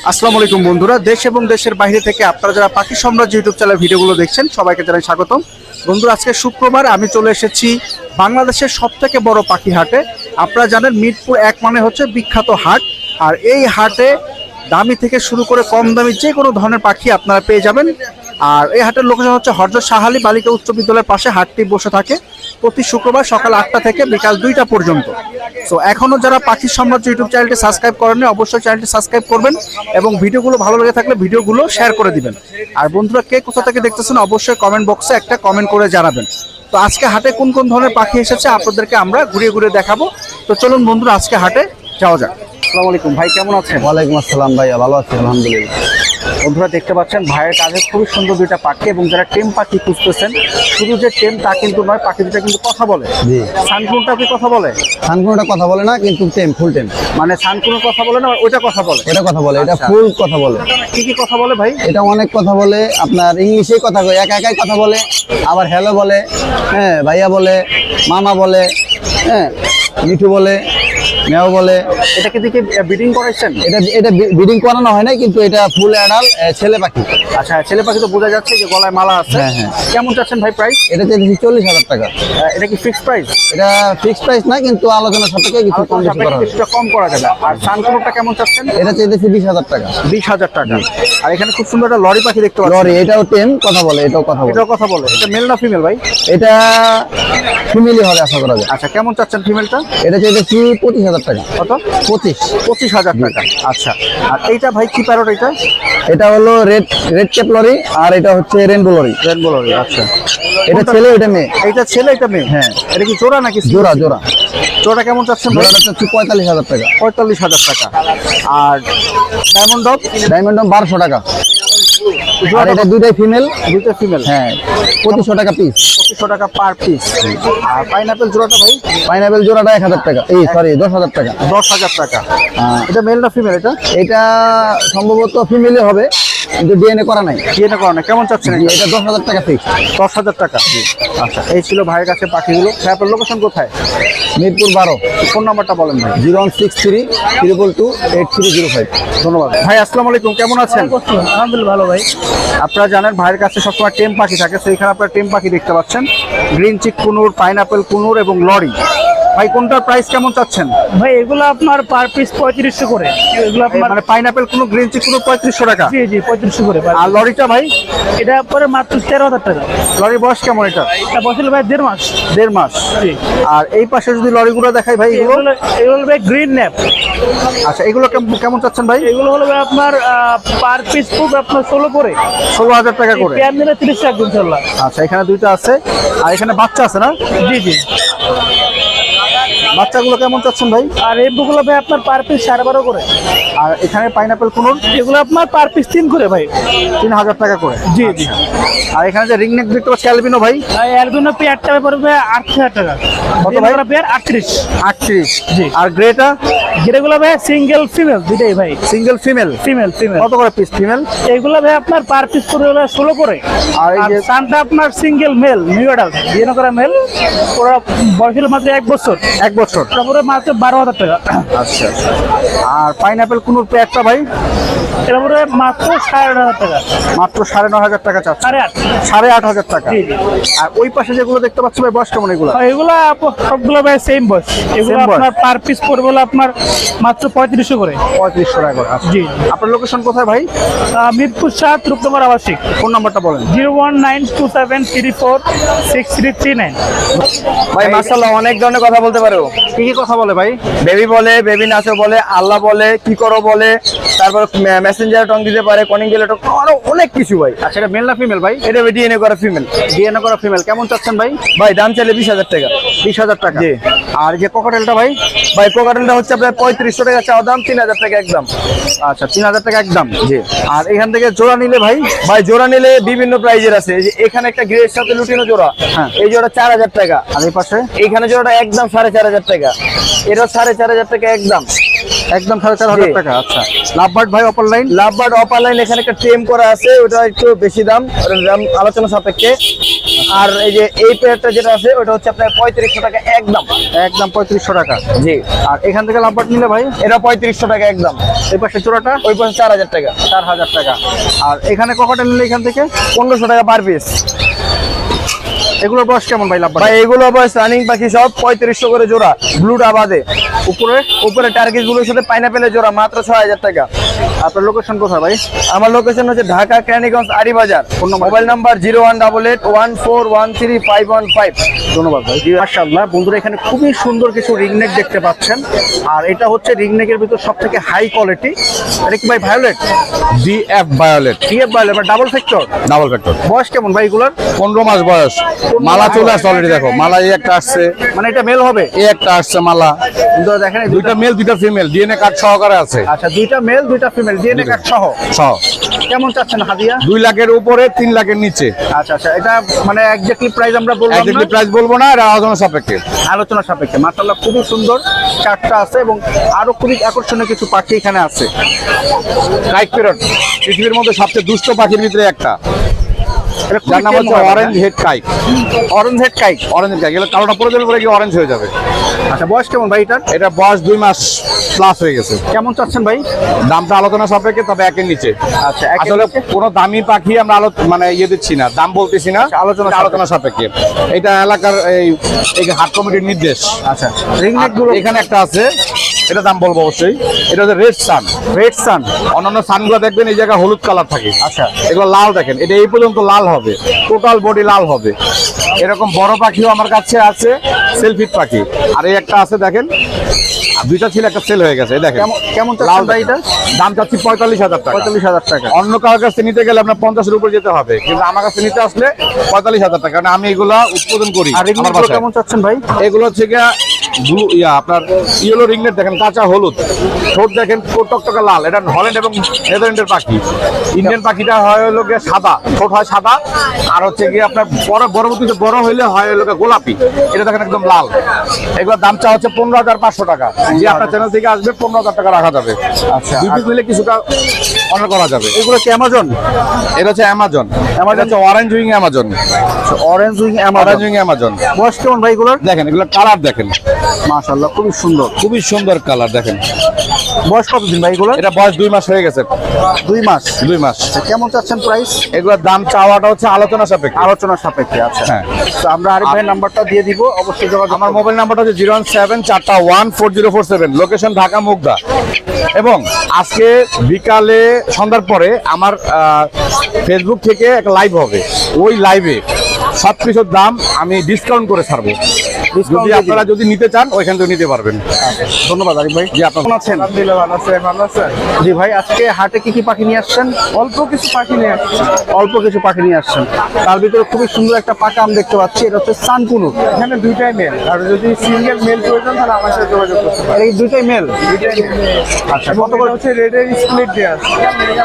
আসসালামু আলাইকুম বন্ধুরা, দেশ এবং দেশের বাইরে থেকে আপনারা যারা পাখি সাম্রাজ্য ইউটিউব চ্যানেল ভিডিওগুলো দেখছেন সবাইকে জানাই স্বাগতম। বন্ধুরা, আজকে শুক্রবার আমি চলে এসেছি বাংলাদেশের সবথেকে বড় পাখি হাটে। আপনারা জানেন মিরপুর 1 মানে হচ্ছে বিখ্যাত হাট, আর এই হাটে দামি থেকে শুরু করে কম দামি যে কোনো ধরনের পাখি আপনারা পেয়ে যাবেন। আর এই হাটের লোকেশন হচ্ছে হযরত শাহ আলী বালিকা উচ্চ বিদ্যালয়ের পাশে হাটটি বসে থাকে প্রতি শুক্রবার সকাল 8টা থেকে বিকাল 2টা পর্যন্ত। সো এখনও যারা পাখি সাম্রাজ্য ইউটিউব চ্যানেলটি সাবস্ক্রাইব করেননি অবশ্যই চ্যানেলটি সাবস্ক্রাইব করবেন এবং ভিডিওগুলো ভালো লেগে থাকলে ভিডিওগুলো শেয়ার করে দিবেন। আর বন্ধুরা, কে কোথা থেকে দেখতেছেন অবশ্যই কমেন্ট বক্সে একটা কমেন্ট করে জানাবেন। তো আজকে হাটে কোন কোন ধরনের পাখি এসেছে আপনাদেরকে আমরা ঘুরিয়ে ঘুরিয়ে দেখাবো। তো চলুন বন্ধুরা, আজকে হাটে যাওয়া যাক। আসসালামু আলাইকুম ভাই, কেমন আছেন? ওয়ালাইকুম আসসালাম ভাইয়া, ভালো আছি আলহামদুলিল্লাহ। বন্ধুরা, দেখতে পাচ্ছেন ভাইয়ের কাছে খুবই সুন্দর দুইটা পাখি, এবং যারা টেম পাখি খুঁজতেছেন শুধু যে টেম তা কিন্তু নয়, পাখি দুটা কিন্তু কথা বলে। জি, সানকুনটা কি কথা বলে? সানকুনোটা কথা বলে না, কিন্তু টেম ফুল টেম। মানে সানকুনো কথা বলে না, ওইটা কথা বলে? এটা কথা বলে, এটা আচ্ছা। ফুল কথা বলে। কি কি কথা বলে ভাই? এটা অনেক কথা বলে, আপনার ইংলিশেই কথা কয়, একাই কথা বলে, আবার হ্যালো বলে, হ্যাঁ ভাইয়া বলে, মামা বলে, হ্যাঁ মিঠু বলে, মেও বলে। এটাকে দিকে ব্রিডিং করাইছেন? এটা ব্রিডিং করানো হয় না, কিন্তু এটা ফুল অ্যাডাল ছেলে পাখি। আচ্ছা, ছেলে পাখি তো বোঝা যাচ্ছে যে গলায় মালা আছে। হ্যাঁ, হ্যাঁ। কেমন চাচ্ছেন ভাই প্রাইস? এটা চেয়েছি 40,000 টাকা। এটা কি ফিক্সড প্রাইস? এটা ফিক্সড প্রাইস না, কিন্তু আলোচনা সাপেক্ষে কিছু কম বেশি করা হবে। কিছুটা কম করা যাবে। আর সানকুনোটা কেমন চাচ্ছেন? এটা চেয়েছি 20,000 টাকা। 20,000 টাকা। আর এখানে খুব সুন্দর একটা লরি পাখি দেখতে পাচ্ছি। লরি, এটাও টেম কথা বলে, এটাও কথা বলে। এটাও কথা বলে। এটা মেল না ফিমেল ভাই? এটা ফ্যামিলি হবে আশা করা যায়। আচ্ছা, কেমন চাচ্ছেন ফিমেলটা? এটা চেয়েছি 25,000 টাকা। কত? 25,000 টাকা। আচ্ছা, আর এইটা ভাই কি প্যারট? এটা এটা হলো রেড ক্যাপ লরি, আর এটা হচ্ছে রেনবো লরি। Rainbow lory. আচ্ছা, এটা ছেলে, এটা মেয়ে। এইটা ছেলে, এটা মেয়ে? হ্যাঁ। এটা কি জোড়া নাকি? জোড়া। জোড়া কেমন চাচ্ছেন ভাই? জোড়াটা হচ্ছে 45,000 টাকা। 45,000 টাকা। আর ডায়মন্ড ডগ? ডায়মন্ড 1200 টাকা। আর এটা দুইটাই ফিমেল। দুইটা ফিমেল। হ্যাঁ, 2500 টাকা পিস। 2500 টাকা পার পিস। আর পাইনাপেল জোড়াটা ভাই? পাইনাপেল জোড়াটা 1,000 টাকা। এই সরি, 10,000 টাকা। 10,000 টাকা। এটা মেল না ফিমেল? এটা সম্ভবত ফিমেলই হবে, কিন্তু ডিএনএ করা নাই। ডিএনএ করা না। কেমন চাচ্ছেন এটা? এটা 10,000 টাকা ফিক্স। 10,000 টাকা। আচ্ছা, এই ছিল ভাইয়ের কাছে পাখিগুলো। আপনার লোকেশন কোথায়? মিরপুর 12। ফোন নাম্বারটা বলেন ভাই। 0163 222 8305। ধন্যবাদ ভাই। আসসালামু আলাইকুম, কেমন আছেন? আলহামদুলিল্লাহ ভালো ভাই। আপনারা জানেন ভাইয়ের কাছে সবসময় টেম পাখি থাকে, সেইখানে আপনারা টেম পাখি দেখতে পাচ্ছেন। গ্রিন চিক কুনুর, পাইনাপেল কুনুর এবং লরি। ভাই কোনটার প্রাইস কেমন চাচ্ছেন? ভাই এগুলো আপনার পার পিস 3500 করে। এগুলো আপনার মানে পাইনাপেল কুনুর, গ্রিন চিক কুনুর 3500 টাকা। জি 3500 করে। আর লরিটা ভাই? এটা পরে মাত্র 13,000 টাকা। লরির বয়স কেমন এটা? এটা বসলে ভাই 1.5 মাস। 1.5 মাস। জি। আর এই পাশে যদি লরিগুলো দেখাই ভাই, এগুলো? এগুলো ভাই গ্রিন ন্যাপ। আচ্ছা, এগুলো কেমন চাচ্ছেন ভাই? এগুলো হলো ভাই আপনার পার পিস খুব আপনার 16 করে। 16,000 টাকা করে। পেয়ার নিলে 30 টাকা ইনশাআল্লাহ। আচ্ছা, এখানে দুইটা আছে, আর এখানে বাচ্চা আছে না? জি। বাচ্চাগুলো কেমন চাচ্ছেন ভাই? আর এই বুকগুলো ভাই আপনার পার পিস 12.5 করে। আর এখানে পাইনাপেল কুনুর? এগুলো আপনার পার পিস 3 করে ভাই। 3,000 টাকা করে। জি। আর এখানে যে রিংনেক দেখতে পাচ্ছি অ্যালবিনো ভাই? এর জন্য পেয়ারটা পড়বে 8,000 টাকা। কত ভাই? পেয়ার 38। 38। জি। আর গ্রেটা? যেগুলো ভাই সিঙ্গেল ফিমেল দুইটাই ভাই। Single female? ফিমেল। কত করে পিস ফিমেল? এইগুলো ভাই আপনার পার পিস করে হলো 16 করে। আর এই আর যে সানটা আপনার সিঙ্গেল মেল, নিউ অ্যাডাল্ট বিয়ে করা মেল, ওরা বয়স হলো মাত্র 1 বছর। 1 বছর। তারপরে মাত্র 12,000 টাকা। আচ্ছা। আর পাইনাপেল কুনুর পেয়ারটা ভাই? তারপরে মাত্র 8,500 টাকা। মাত্র 9,500 টাকা চাচ্ছে। 8,500। 8,500 টাকা। জি। আর ওই পাশে যেগুলো দেখতে পাচ্ছি ভাই, বয়স কেমন এগুলো? এগুলা সবগুলো ভাই সেম বয়স। এগুলো Same বয়স? আপনার পার পিস পড়বে হলো আপনার মাত্র 3500 করে। 3500 টাকা করে। আচ্ছা। জি। আপনার লোকেশন কোথায় ভাই? মিরপুর 7 রূপনগর আবাসিক। ফোন নাম্বারটা বলেন। 01927346339। ভাই মাশাআল্লাহ, অনেক ধরনের কথা বলতে পারো। কি কি কথা বলে ভাই? বেবি বলে, বেবি নাচো বলে, আল্লাহ বলে, কি করো বলে, তারপর মেসেঞ্জার টং দিতে পারে, কনিং গেলে টং, আরো অনেক কিছু ভাই। আচ্ছা, এটা মেল না ফিমেল ভাই? এটা ডিএনএ করা ফিমেল। ডিএনএ করা ফিমেল। কেমন চাচ্ছেন ভাই? ভাই দাম চাইলে 20,000 টাকা। 20,000 টাকা। জি। আর যে ককাটেলটা ভাই? ভাই কোকাটেলটা হচ্ছে আপনার 3500 টাকা চাওয়া দাম, 3,000 টাকা একদম। আচ্ছা, 3,000 টাকা একদম। জি। আর এখান থেকে জোড়া নিলে ভাই? ভাই জোড়া নিলে বিভিন্ন প্রাইজের আছে। এই যে এখানে একটা গ্রের সাথে লুটিনো জোড়া, হ্যাঁ। এই জোড়া 4,000 টাকা। আর এই পাশে? এইখানে জোড়াটা একদম 4,500 টাকা। এটা 4,500 টাকা একদম। একদম 4,500 জি। টাকা। আচ্ছা, লাভবার্ড ভাই upper line? Lovebird upper line এখানে একটা টেম করা আছে, ওটা একটু বেশি দাম, ওটার দাম আলোচনা সাপেক্ষে। আর এই যে এই পেয়ারটা যেটা আছে ওটা হচ্ছে আপনার 3500 টাকা একদম। একদম 3500 টাকা। জি। আর এখান থেকে লাভবার্ড নিলে ভাই এটা 3500 টাকা একদম। এই পাশে জোড়াটা ওই পাশে 4000 টাকা। 4000 টাকা। আর এখানে ককাটেল নিলে এখান থেকে 1500 টাকা পার পিস। এগুলোর বয়স কেমন ভাই লাভবার্ড? ভাই এগুলো বয়স রানিং পাখি সব 3500 করে জোড়া, ব্লুটা বাদে। উপরে টার্গেট গুলোর সাথে পাইনাপেলের জোড়া মাত্র 6000 টাকা। আপনার লোকেশন কোথায় ভাই? আমার লোকেশন হচ্ছে ঢাকা কেরানীগঞ্জ আড়ি বাজার। Mobile number 01888141515। ধন্যবাদ ভাই। মাশাআল্লাহ বন্ধুরা, এখানে খুবই সুন্দর কিছু রিংনেক দেখতে পাচ্ছেন। আর এটা হচ্ছে রিংনেকের ভিতর সবথেকে হাই কোয়ালিটি। এটা কি ভাই violet? DF violet, DF violet মানে ডাবল ফ্যাক্টর। Double factor. বয়স কেমন ভাই এগুলার? 15 মাস বয়স। মালা চলে আসছে অলরেডি, দেখো মালা এই একটা আসছে, মানে এটা মেল হবে? এই একটা আসছে মালা। বন্ধুরা দেখেন এই দুইটা মেল দুইটা ফিমেল, ডিএনএ কার্ড সহকারে আছে। আচ্ছা, দুইটা মেল দুইটা ফিমেল ডিএনএ কার্ড সহ। সহ। কেমন চাচ্ছেন হাদিয়া? 2 লাখের উপরে 3 লাখের নিচে। আচ্ছা আচ্ছা, এটা মানে এক্স্যাক্টলি প্রাইস আমরা বলবো একদমই প্রাইস বলবো না, এটা আলোচনা সাপেক্ষে। আলোচনা সাপেক্ষে। মাশাআল্লাহ খুবই সুন্দর চারটা আছে এবং আরো খুবই আকর্ষণীয় কিছু পাখি এখানে আছে। কাইক প্যারট পৃথিবীর মধ্যে সবচেয়ে দুষ্ট পাখির ভিতরে একটা, এটা খুবই যার নাম tame হচ্ছে হবে, orange head কাইক। Orange head কাইক। Orange কাইক এগুলো কালোটা পরে দিলে পরে কি অরেঞ্জ হয়ে যাবে। আচ্ছা, বয়স কেমন ভাই এটার? এটা বয়স 2 মাস প্লাস হয়ে গেছে। কেমন চাচ্ছেন ভাই? দামটা আলোচনা সাপেক্ষে, তবে একের নিচে। আচ্ছা, একের আসলে নিচে? কোনো দামি পাখি আমরা মানে দিচ্ছি না, দাম বলতেছি না, আলোচনা সাপেক্ষে। এটা এলাকার এই হাট কমিটির নির্দেশ। আচ্ছা, রিংনেক গুলো এখানে একটা আছে, এটা দাম বলবো অবশ্যই। এটা হচ্ছে রেড সান। রেড সান। অন্যান্য সানগুলো দেখবেন এই জায়গায় হলুদ কালার থাকে। আচ্ছা, এগুলো লাল দেখেন, এটা এই পর্যন্ত লাল হবে, টোটাল বডি লাল হবে। এরকম বড় পাখিও আমার কাছে আছে, সেলফিট পাখি। আর এই একটা আছে দেখেন, দুইটা ছিল, একটা সেল হয়ে গেছে। এই দেখেন কেমন লাল চাচ্ছেন ভাই এটা? দাম চাচ্ছি 45,000 টাকা। 45,000 টাকা। অন্য কারোর কাছে নিতে গেলে আপনার 50-এর উপর যেতে হবে, কিন্তু আমার কাছে নিতে আসলে 45,000 টাকা, কারণ আমি এগুলা উৎপাদন করি আর রিংনেক আমার গুলো বাসায়। কেমন চাচ্ছেন ভাই? এগুলো হচ্ছে গিয়া ব্লু আপনার ইয়েলো রিংনেট দেখেন, কাঁচা হলুদ, ঠোঁট দেখেন টকটকা লাল। এটা হল্যান্ড এবং নেদারল্যান্ডের পাখি। ইন্ডিয়ান পাখিটা হয় হলো গিয়ে সাদা, ঠোঁট হয় সাদা, আর হচ্ছে গিয়ে আপনার পরবর্তীতে বড় হইলে হয় হলো গিয়ে গোলাপি। এটা দেখেন একদম লাল। এগুলোর দাম চা হচ্ছে 15,500 টাকা। যে আপনার চ্যানেল থেকে আসবে 15,000 টাকা রাখা যাবে। আচ্ছা, দুই পিস মিলে কিছুটা অর্ডার করা যাবে। এগুলো কি অ্যামাজন? এটা হচ্ছে অ্যামাজন। অ্যামাজন হচ্ছে orange wing Amazon. Orange wing orange wing Amazon. বয়স কেমন ভাই এগুলোর? দেখেন এগুলো কালার দেখেন, মাশাআল্লাহ খুবই সুন্দর। খুবই সুন্দর কালার দেখেন। বয়স কতদিন ভাই এগুলোর? এটা বয়স 2 মাস হয়ে গেছে। 2 মাস। 2 মাস। কেমন চাচ্ছেন প্রাইস? এগুলোর দাম চাওয়াটা হচ্ছে আলোচনা সাপেক্ষে। আলোচনা সাপেক্ষে। আচ্ছা, হ্যাঁ। তো আমরা আরিফ ভাইয়ের নাম্বারটা দিয়ে দিব, অবশ্যই যোগাযোগ আমার মোবাইল নাম্বারটা হচ্ছে 017414047, লোকেশন ঢাকা মুগদা। এবং আজকে বিকালে সন্ধ্যার পরে আমার ফেসবুক থেকে একটা লাইভ হবে। ওই লাইভে সব কিছুর দাম আমি ডিসকাউন্ট করে ছাড়বো। যদি আপনারা যদি নিতে চান ওইখান থেকে নিতে পারবেন। ধন্যবাদ আরিফ ভাই। জি, আপনার কেমন আছেন? আলহামদুলিল্লাহ ভালো আছে, ভালো আছে। জি ভাই, আজকে হাটে কি কি পাখি নিয়ে আসছেন? অল্প কিছু পাখি নিয়ে আসছি। অল্প কিছু পাখি নিয়ে আসছেন। তার ভিতরে খুবই সুন্দর একটা পাখা আমি দেখতে পাচ্ছি, এটা হচ্ছে সানকুনু। এখানে দুইটাই মেল, আর যদি সিঙ্গেল মেল প্রয়োজন তাহলে আমার সাথে যোগাযোগ করতে পারেন। এই দুইটাই মেল। দুইটাই মেল। আচ্ছা, এবং কত এটা করে? হচ্ছে রেডের স্প্লিট দেওয়া আছে।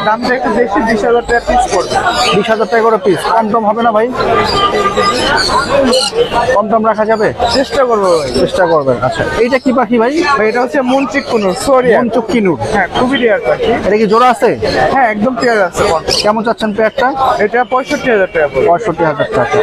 দামটা একটু বেশি, 20,000 টাকা পিস পড়বে। 20,000 টাকা করে পিস। কম টম হবে না ভাই? কম টম রাখা যাবে? চেষ্টা করবো ভাই। চেষ্টা করবেন। আচ্ছা, এইটা কি পাখি ভাই? ভাই এটা হচ্ছে মুনচিক কুনুর, সোরিয়া। মনচুক্কি নূর। হ্যাঁ, খুবই রেয়ার পাখি। এটা কি জোড়া আছে? হ্যাঁ, একদম পেয়ার আছে। কেমন চাচ্ছেন পেয়ারটা? এটা 65,000 টাকা পড়বে। 65,000 টাকা।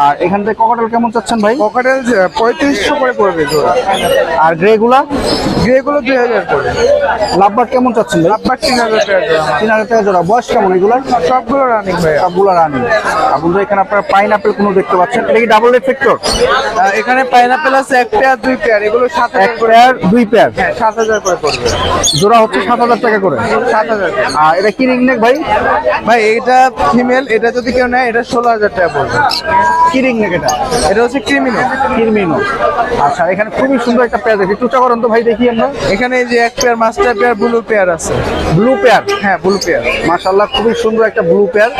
আর এখান থেকে ককাটেল কেমন চাচ্ছেন ভাই? পকেটেল 3500 করে পড়বে জোড়া। আর গ্রে গুলা? গ্রেগুলো 2,000 পড়বে। লাভবার্ড কেমন চাচ্ছেন ভাই? আপনার 3,000 টাকা জোড়া। 3,000 টাকা জোড়া। বয়স কেমন এগুলার? সবগুলো রানিং ভাই। সবগুলো রানি। বন্ধু, এখানে আপনারা পাইনাপেল কোনো দেখতে পাচ্ছেন, এটা কি ডাবল রেফ্লেক্টর? এখানে পাইনাপেল আছে 1 পেয়ার 2 পেয়ার, এগুলো 7,000 এক করে। Pair 2 pair. হ্যাঁ, 7,000 করে পড়বে। জোড়া হচ্ছে 7,000 টাকা করে। 7,000 টাকা। আর এটা কি রিংনেক ভাই? ভাই এটা ফিমেল, এটা যদি কেউ নেয় এটা 16,000 টাকা পড়বে। কি রিংনেক এটা? এটা হচ্ছে ক্রিমিনো। কিরমিনো। আচ্ছা, এখানে খুবই সুন্দর একটা পেয়ার দেখি, চুচা করেন তো ভাই দেখি আমরা। এখানে এই যে 1 pair master pair blue pair আছে। Blue pair. হ্যাঁ, ব্লু পেয়ার। মাশাআল্লাহ খুবই সুন্দর একটা ব্লু পেয়ার।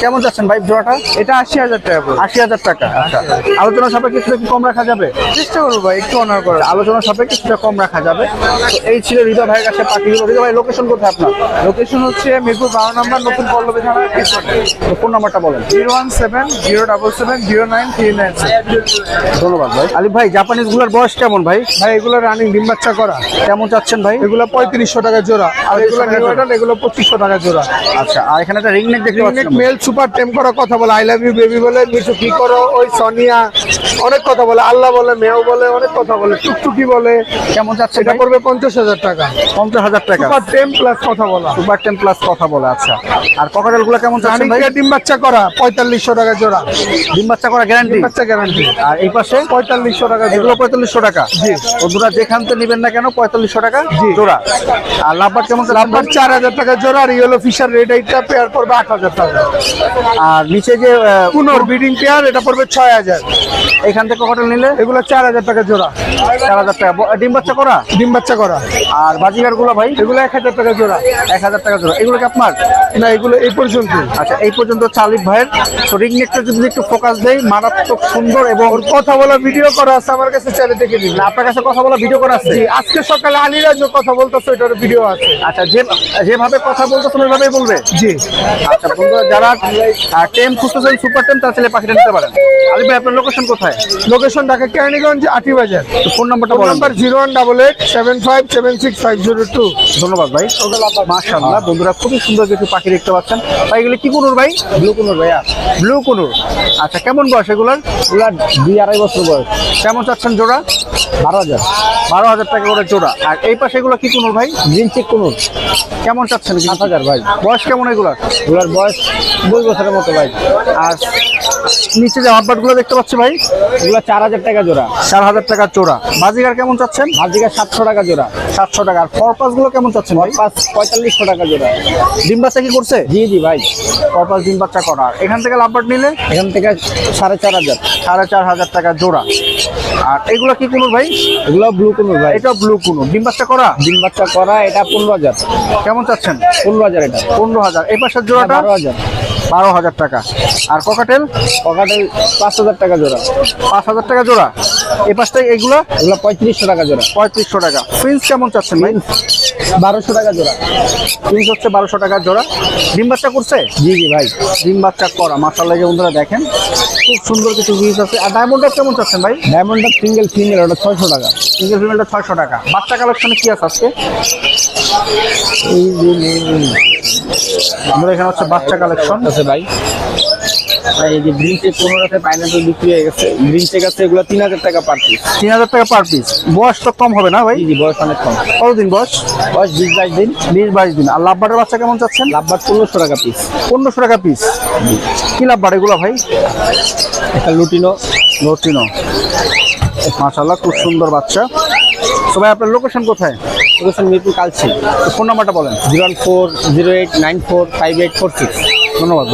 কেমন যাচ্ছেন ভাই জোড়াটা? এটা 80,000 টাকা পড়বে। 80,000 টাকা। আচ্ছা, আলোচনা সাপেক্ষে কিছু কি কম রাখা যাবে? চেষ্টা করবো ভাই একটু অনার করে। আলোচনা সাপেক্ষে কিছুটা কম রাখা যাবে। তো এই ছিল হৃদয় ভাইয়ের কাছে পাখিগুলো। হৃদয় ভাই লোকেশন কোথায় আপনার? লোকেশন হচ্ছে মিরপুর 12 নম্বর নতুন পল্লবী থানার পিছনে। তো ফোন নাম্বারটা বলেন। 01707709396। ধন্যবাদ ভাই। আলিফ ভাই জাপানিজ গুলার বয়স কেমন ভাই? ভাই এগুলো রানিং ডিম বাচ্চা করা, কেমন চাচ্ছেন ভাই? এগুলো 3500 টাকা জোড়া, আর এগুলো নিউ অর্ডার, এগুলো 2500 টাকা জোড়া। আচ্ছা, আর এখানে একটা রিং নেক দেখতে পাচ্ছি। মেল সুপার টেম করা কথা বলে, আই লাভ ইউ বেবি বলে, মিঠু কি করো, ওই সোনিয়া অনেক কথা বলে, আল্লাহ বলে, মেও বলে, অনেক কথা বলে, টুকটুকি বলে। কেমন চাচ্ছেন এটা ভাই? পড়বে 50,000 টাকা। 50,000 টাকা। সুপার টেম প্লাস কথা বলা। সুপার টেন প্লাস কথা বলে। আচ্ছা, আর ককাটেল গুলো কেমন চাচ্ছেন রানিং ভাই? ডিম বাচ্চা করা 4500 টাকা জোড়া, ডিম বাচ্চা করা গ্যারান্টি? ডিম বাচ্চা গ্যারান্টি। আর এই পাশে 4500 টাকা এগুলো জোড়া। 4500 টাকা। জি। বন্ধুরা যেখান থেকে নেবেন না কেন 4500 টাকা জি। জোড়া। আর লাভবাট কেমন চাচ্ছেন লাভবার ভাই? 4000 টাকা জোড়া, আর ইয়েলো ফিশার রেড আইটা পেয়ার পড়বে 8000 টাকা। আর নিচে যে পুনর ব্রিডিং পেয়ার এটা পড়বে 6000। এখান থেকে ককাটেল নিলে এগুলো 4000 টাকা জোড়া, 4000 টাকা। ডিম বাচ্চা করা? ডিম বাচ্চা করা। আর বাজিগার গুলো ভাই? এগুলো 1000 টাকা জোড়া। 1000 টাকা জোড়া। এগুলো কি আপনার? না, এগুলো এই পর্যন্ত। আচ্ছা, এই পর্যন্ত চালিফ ভাইয়ের। তো রিং নেকটা যদি একটু ফোকাস দেই, মারাত্মক সুন্দর এবং ওর কথা বলা ভিডিও করা আছে আমার কাছে, চাইলে দেখে দিন। আপনার কাছে কথা বলা ভিডিও করা আছে? জি, আজকে সকালে আলিরাজ কথা বলতেছে, এটার ভিডিও আছে। আচ্ছা, যেভাবে কথা বলতেছেন ওইভাবেই বলবে? জি। আচ্ছা বন্ধুরা, যারা টেম খুঁজতেছেন সুপার টেম, তার ছেলে পাখিটা নিতে পারেন। আলিফ ভাই আপনার লোকেশন কোথায়? লোকেশন ঢাকা কেরানীগঞ্জ আটি বাজার। তো ফোন নাম্বারটা ফোন বলেন। নাম্বার 01887576502। ধন্যবাদ ভাই। মাশাআল্লাহ, বন্ধুরা খুবই সুন্দর কিছু পাখি দেখতে পাচ্ছেন। ভাই এগুলো কি কুনুর ভাই? ব্লু কুনুর ভাইয়া, ব্লু কুনুর। আচ্ছা, কেমন বয়স এগুলার? এগুলা 2-2.5 বছর বয়স। কেমন চাচ্ছেন জোড়া? 12,000। 12,000 টাকা করে জোড়া। আর এই পাশে এগুলো কি কুনুর ভাই? গ্রিন চেক কুনুর কেমন চাচ্ছেন? 7,000 ভাই। বয়স কেমন এগুলার? এগুলার বয়স 2 বছরের মতো ভাই। আর নিচে যে হাববাট গুলো দেখতে পাচ্ছি ভাই, এগুলা 4000 টাকা জোড়া। 4,000 টাকা জোড়া। বাজিগার কেমন চাচ্ছেন? ভাজিকা 700 টাকা জোড়া। 700 টাকা। আর ফরপাস গুলো কেমন চাচ্ছেন ভাই? 4500 টাকা জোড়া। ডিম বাচ্চা কি করছে? জি জি ভাই, ফরপাস ডিম বাচ্চা করা। আর এখান থেকে লাভবাট নিলে এখান থেকে 4,500। 4,500 টাকা জোড়া। আর এগুলো কি কুনুর ভাই? এগুলো ব্লু কুনুর ভাই। এটা ব্লু কুনুর। ডিম বাচ্চা করা? ডিম বাচ্চা করা, এটা 15,000। কেমন চাচ্ছেন? 15,000 এটা। 15,000। এই পাশের জোড়াটা? 12,000। 12,000 টাকা। আর ককাটেল? পকাটেল 5,000 টাকা জোড়া। 5,000 টাকা জোড়া। এই পাশটাই এগুলো এগুলো 3500 টাকা জোড়া। 3500 টাকা। ফ্রিন্স কেমন চাচ্ছেন ভাই? 1200 টাকা জোড়া। ফ্রিন্স হচ্ছে 1200 টাকা জোড়া। ডিম বাচ্চা করছে? জি জি ভাই, ডিম বাচ্চা করা। মাশাআল্লাহ, যে বন্ধুরা দেখেন খুব সুন্দর কিছু জিনিস আছে। আর ডায়মন্ড কেমন চাচ্ছেন ভাই? ডায়মন্ডটা সিঙ্গেল ফিমেল, ওটা 600 টাকা। সিঙ্গেল ফিমেলটা 600 টাকা। বাচ্চা কালেকশনে কি আছে আজকে? আমরা এখানে হচ্ছে বাচ্চা কালেকশন আছে ভাই। ভাই এই যে গ্রিন চেক 15 আছে, পাইনাপল বিক্রি হয়ে গেছে। গ্রিন চেক আছে, এগুলো 3000 টাকা পার পিস। 3,000 টাকা পার পিস। বয়স তো কম হবে না ভাই? জি জি, বয়স অনেক কম। কতদিন বয়স? বয়স 20-22 দিন। 20-22 দিন। আর লাভবাটের বাচ্চা কেমন চাচ্ছেন? লাভবার 1500 টাকা পিস। 1500 টাকা পিস। কি লাভবার এগুলো ভাই? একটা লুটিনো। লটিনো। মাশাআল্লাহ, খুব সুন্দর বাচ্চা। তো ভাই আপনার লোকেশন কোথায়? লোকেশন মিরপুর কালচি। ফোন নাম্বারটা বলেন। 01408945846। ধন্যবাদ।